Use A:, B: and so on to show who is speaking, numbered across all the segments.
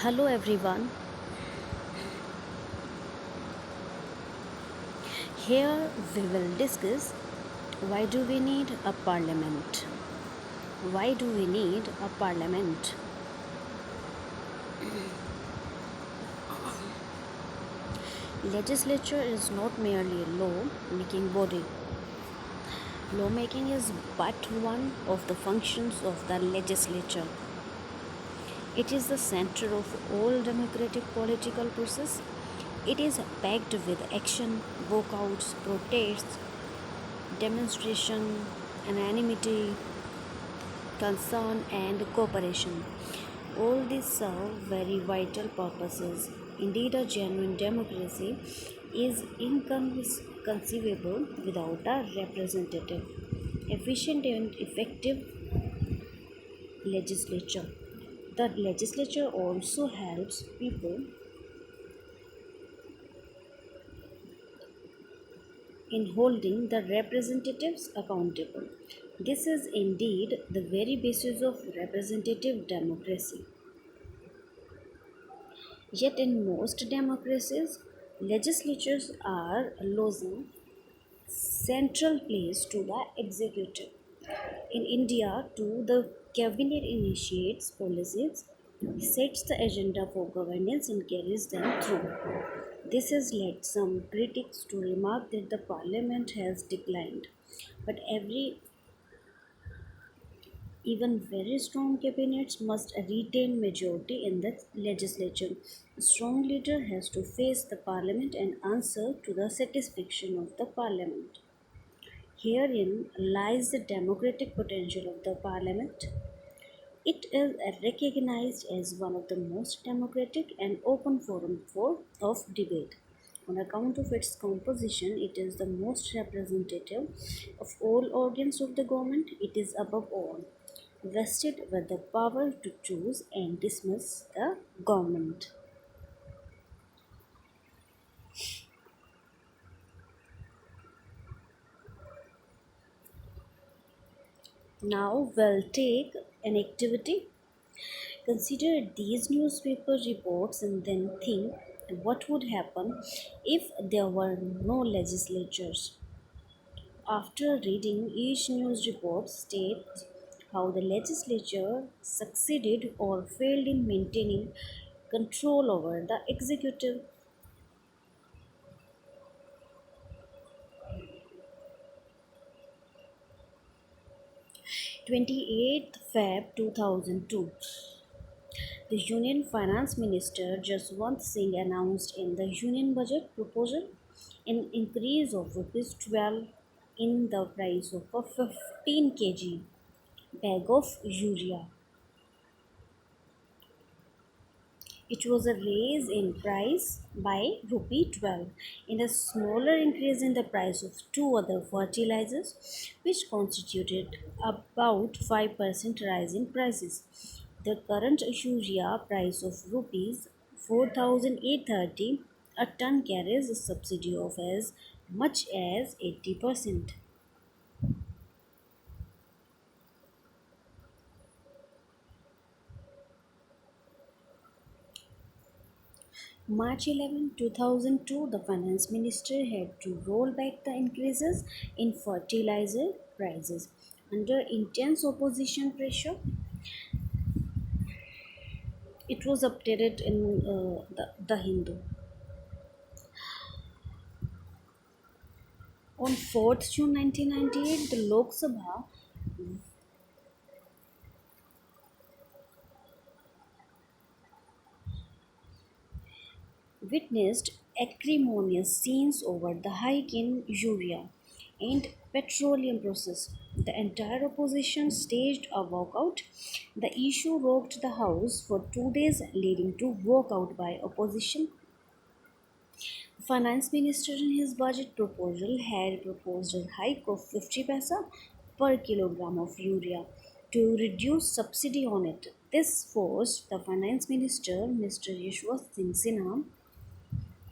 A: Hello everyone. Here we will discuss why do we need a parliament? Why do we need a parliament? Legislature is not merely a law making body. Lawmaking is but one of the functions of the legislature. It is the center of all democratic political process. It is packed with action, walkouts, protests, demonstration, anonymity, concern, and cooperation. All these serve very vital purposes. Indeed, a genuine democracy is inconceivable without a representative, efficient, and effective legislature. The legislature also helps people in holding the representatives accountable. This is indeed the very basis of representative democracy. Yet, in most democracies, legislatures are losing central place to the executive. In India, too, the cabinet initiates policies, sets the agenda for governance, and carries them through. This has led some critics to remark that the parliament has declined. But even very strong cabinets must retain majority in the legislature. A strong leader has to face the parliament and answer to the satisfaction of the parliament. Herein lies the democratic potential of the parliament. It is recognized as one of the most democratic and open forum of debate. On account of its composition, it is the most representative of all organs of the government. It is above all vested with the power to choose and dismiss the government. Now we'll take an activity. Consider these newspaper reports and then think what would happen if there were no legislatures. After reading each news report states how the legislature succeeded or failed in maintaining control over the executive. 28th Feb 2002. The Union Finance Minister Jaswant Singh announced in the Union Budget proposal an increase of Rs 12 in the price of a 15 kg bag of urea. It was a raise in price by rupee 12 and a smaller increase in the price of two other fertilizers, which constituted about 5% rise in prices. The current urea price of rupees 4,830 a ton carries a subsidy of as much as 80%. March 11, 2002, the finance minister had to roll back the increases in fertilizer prices. Under intense opposition pressure, it was updated in the Hindu. On 4th June 1998, the Lok Sabha witnessed acrimonious scenes over the hike in urea and petroleum process. The entire opposition staged a walkout. The issue rocked the House for 2 days, leading to walkout by opposition. The finance minister in his budget proposal had proposed a hike of 50 paisa per kilogram of urea to reduce subsidy on it. This forced the finance minister, Mr. Yashwant Singh Sinha,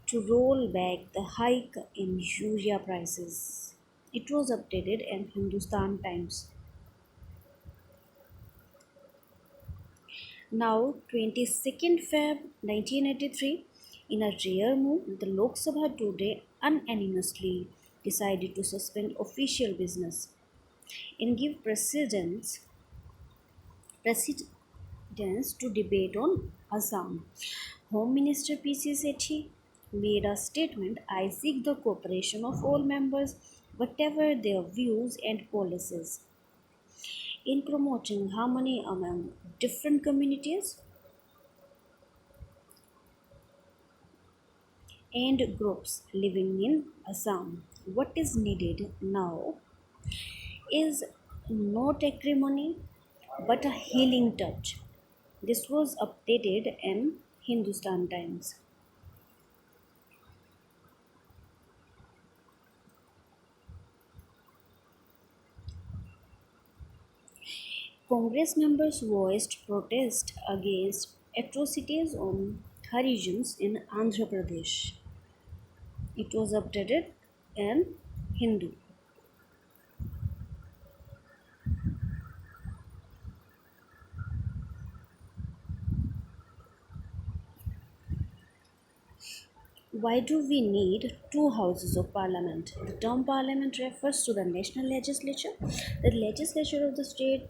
A: to roll back the hike in urea prices. It was updated in Hindustan Times. Now, 22nd Feb 1983, in a rare move, the Lok Sabha today unanimously decided to suspend official business and give precedence to debate on Assam. Home Minister P.C. Sethi made a statement: I seek the cooperation of all members, whatever their views and policies, in promoting harmony among different communities and groups living in Assam. What is needed now is not acrimony but a healing touch. This was updated in Hindustan Times. Congress members voiced protest against atrocities on Harijans in Andhra Pradesh. It was updated in Hindu. Why do we need two houses of parliament? The term parliament refers to the national legislature. The legislature of the state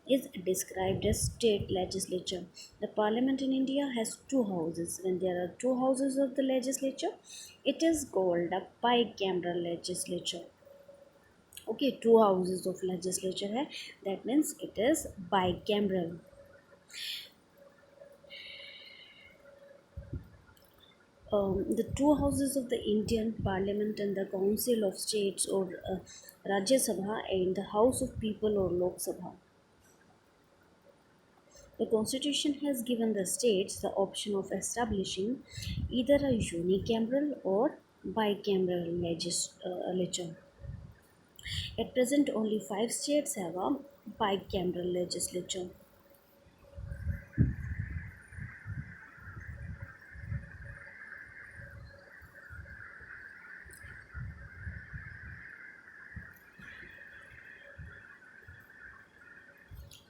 A: is described as state legislature. The parliament in India has two houses. When there are two houses of the legislature, it is called a bicameral legislature. Okay, two houses of legislature hai. That means it is bicameral. The two houses of the Indian Parliament and the Council of States or Rajya Sabha and the House of People or Lok Sabha. The Constitution has given the states the option of establishing either a unicameral or bicameral legislature. At present, only five states have a bicameral legislature.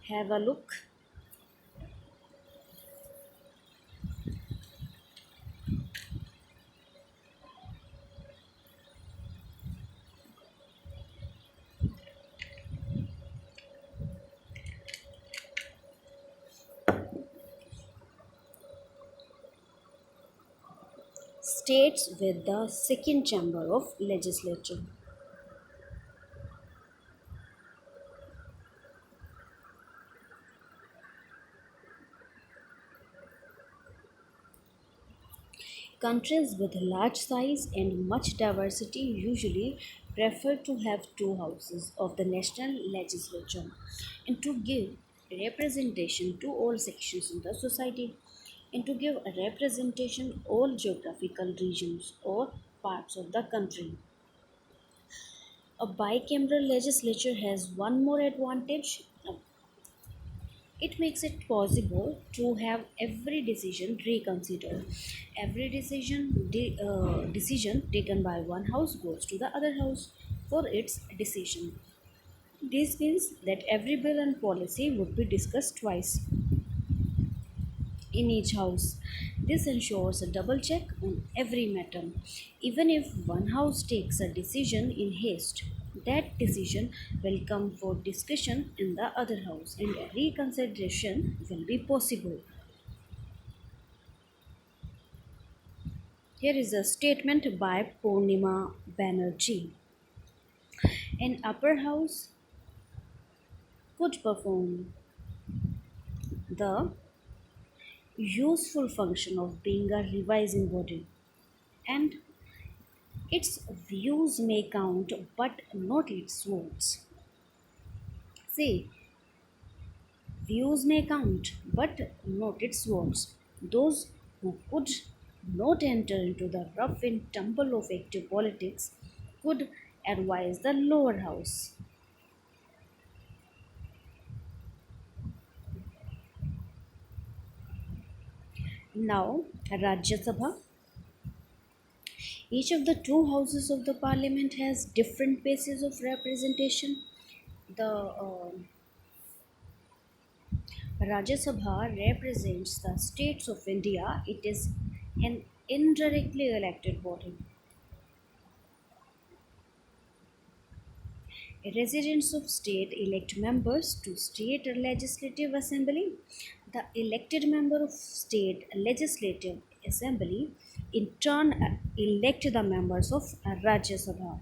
A: Have a look. States with the second chamber of legislature. Countries with large size and much diversity usually prefer to have two houses of the national legislature and to give representation to all sections of the society and to give a representation all geographical regions or parts of the country. A bicameral legislature has one more advantage. It makes it possible to have every decision reconsidered. Every decision taken by one house goes to the other house for its decision. This means that every bill and policy would be discussed twice in each house. This ensures a double check on every matter. Even if one house takes a decision in haste, that decision will come for discussion in the other house and reconsideration will be possible. Here is a statement by Purnima Banerjee. An upper house could perform the useful function of being a revising body, and its views may count but not its votes. See, views may count but not its votes. Those who could not enter into the rough and tumble of active politics could advise the lower house. Now, Rajya Sabha. Each of the two houses of the parliament has different bases of representation. The Rajya Sabha represents the states of India. It is an indirectly elected body. Residents of state elect members to state legislative assembly. The elected member of state legislative assembly in turn elect the members of Rajya Sabha.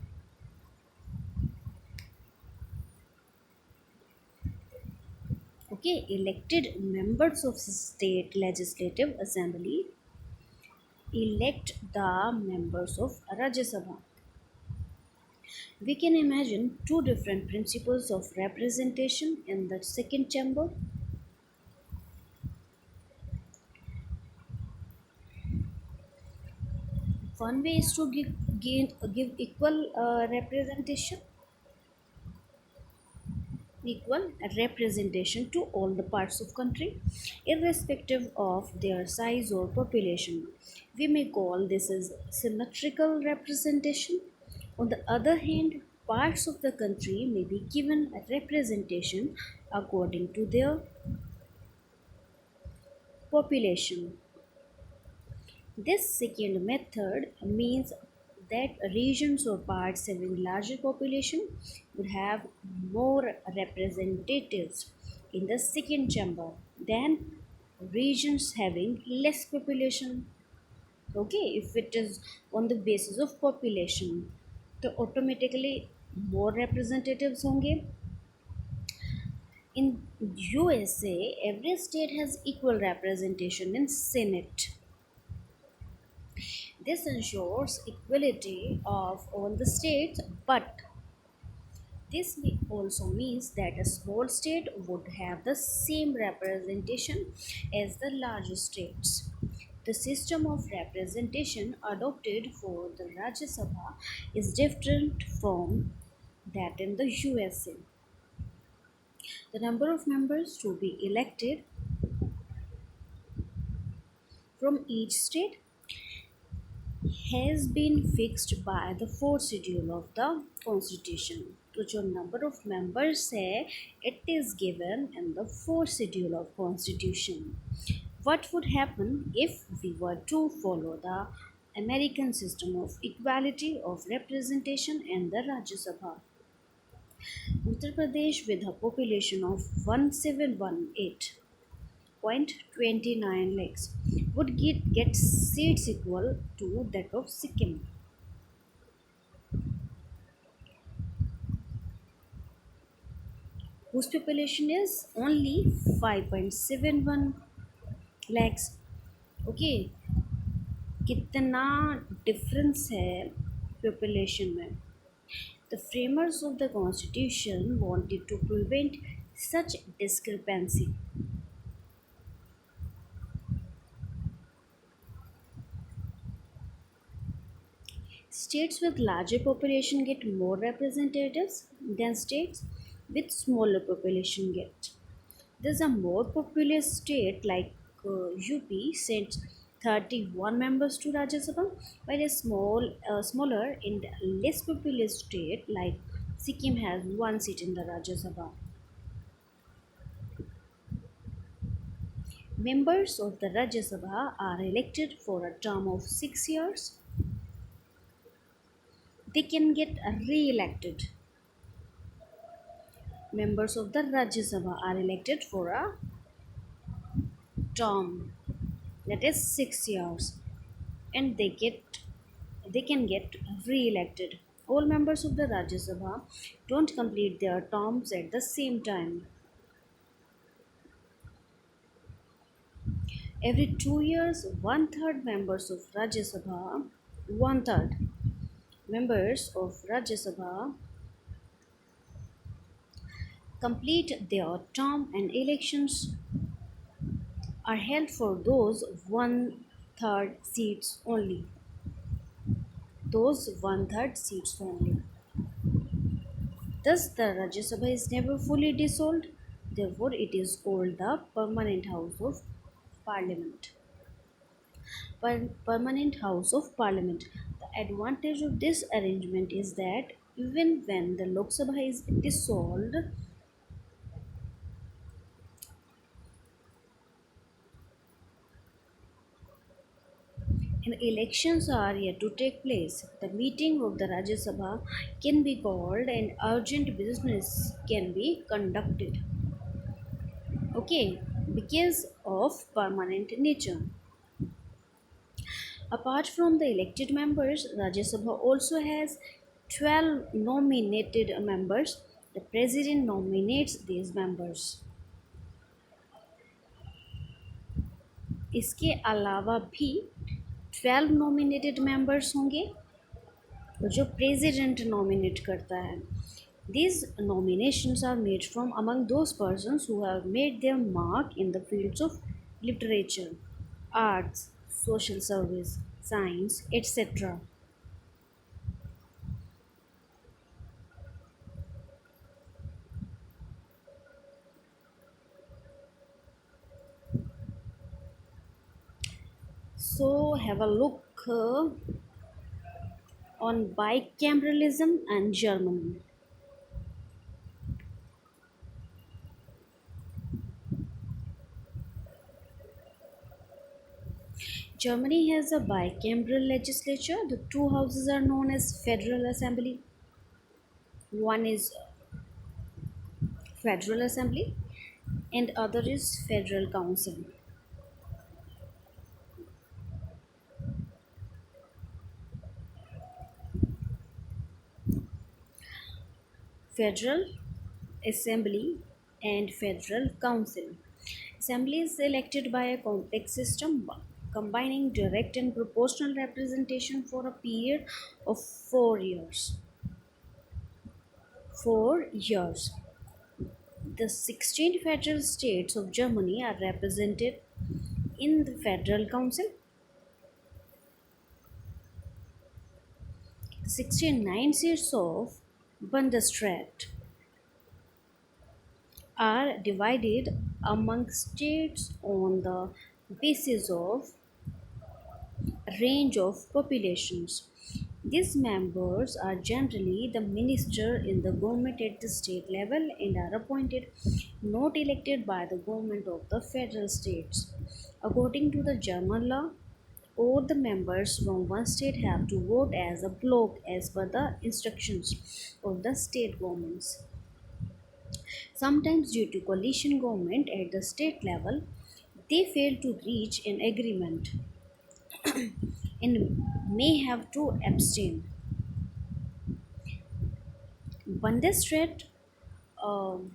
A: Okay, elected members of state legislative assembly elect the members of Rajya Sabha. We can imagine two different principles of representation in the second chamber. One way is to give equal representation to all the parts of country, irrespective of their size or population. We may call this as symmetrical representation. On the other hand, parts of the country may be given a representation according to their population. This second method means that regions or parts having larger population would have more representatives in the second chamber than regions having less population. Okay, if it is on the basis of population, तो automatically more representatives होंगे. In USA, every state has equal representation in Senate. This ensures equality of all the states, but this also means that a small state would have the same representation as the larger states. The system of representation adopted for the Rajya Sabha is different from that in the USA. The number of members to be elected from each state has been fixed by the fourth schedule of the constitution. तो जो number of members है it is given in the fourth schedule of constitution. What would happen if we were to follow the American system of equality of representation in the Rajya Sabha? Uttar Pradesh, with a population of 1718.29 lakhs, would get seats equal to that of Sikkim. Whose population is only 5.71 lakhs. Okay, कितना difference है population में. The framers of the constitution wanted to prevent such discrepancy. States with larger population get more representatives than states with smaller population get. There's a more populous state like UP sends 31 members to Rajya Sabha, while a smaller and less populous state like Sikkim has one seat in the Rajya Sabha. Members of the Rajya Sabha are elected for a term of 6 years. They can get re-elected. Members of the Rajya Sabha are elected for a term that is 6 years, and they can get re-elected. All members of the Rajya Sabha don't complete their terms at the same time. Every 2 years, one third members of Rajya Sabha complete their term, and elections are held for those one third seats only. Those one third seats only. Thus, the Rajya Sabha is never fully dissolved. Therefore, it is called the Permanent House of Parliament. Permanent House of Parliament. The advantage of this arrangement is that even when the Lok Sabha is dissolved, and elections are yet to take place. The meeting of the Rajya Sabha can be called and urgent business can be conducted. Okay, because of permanent nature. Apart from the elected members, Rajya Sabha also has 12 nominated members. The president nominates these members. इसके अलावा भी 12 nominated members होंगे जो president nominate करता है. These nominations are made from among those persons who have made their mark in the fields of literature, arts, social service, science, etc. So, have a look on bicameralism and Germany. Germany has a bicameral legislature. The two houses are known as Federal Assembly. One is Federal Assembly and other is Federal Council. Federal Assembly and Federal Council. Assembly is elected by a complex system combining direct and proportional representation for a period of 4 years. 4 years. The 16 federal states of Germany are represented in the Federal Council. The 69 seats of Bundesrat are divided among states on the basis of range of populations. These members are generally the minister in the government at the state level and are appointed, not elected by the government of the federal states. According to the German law, all the members from one state have to vote as a bloc as per the instructions of the state governments. Sometimes, due to coalition government at the state level, they fail to reach an agreement and may have to abstain. Bundesrat um,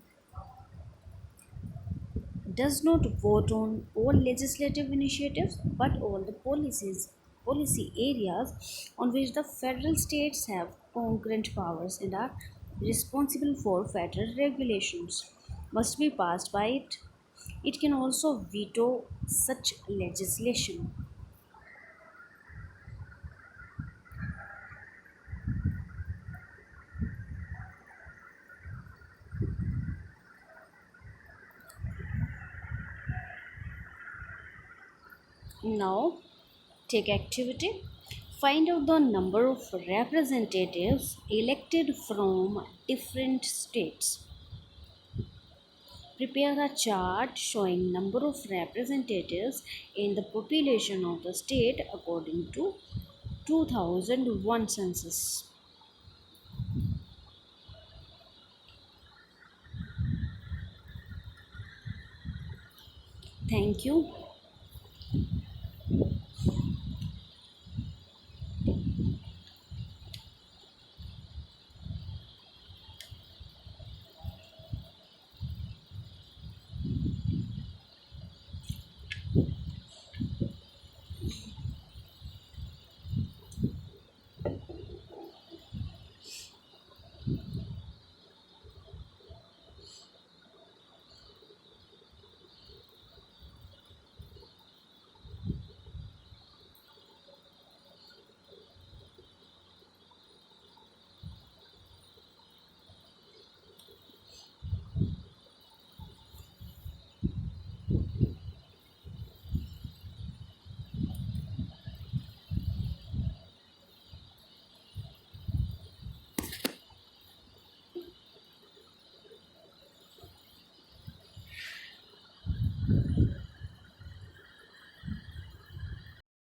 A: does not vote on all legislative initiatives but all the policy areas on which the federal states have concurrent powers and are responsible for federal regulations must be passed by it. It can also veto such legislation. Now, take activity. Find out the number of representatives elected from different states. Prepare a chart showing number of representatives in the population of the state according to 2001 census. Thank you.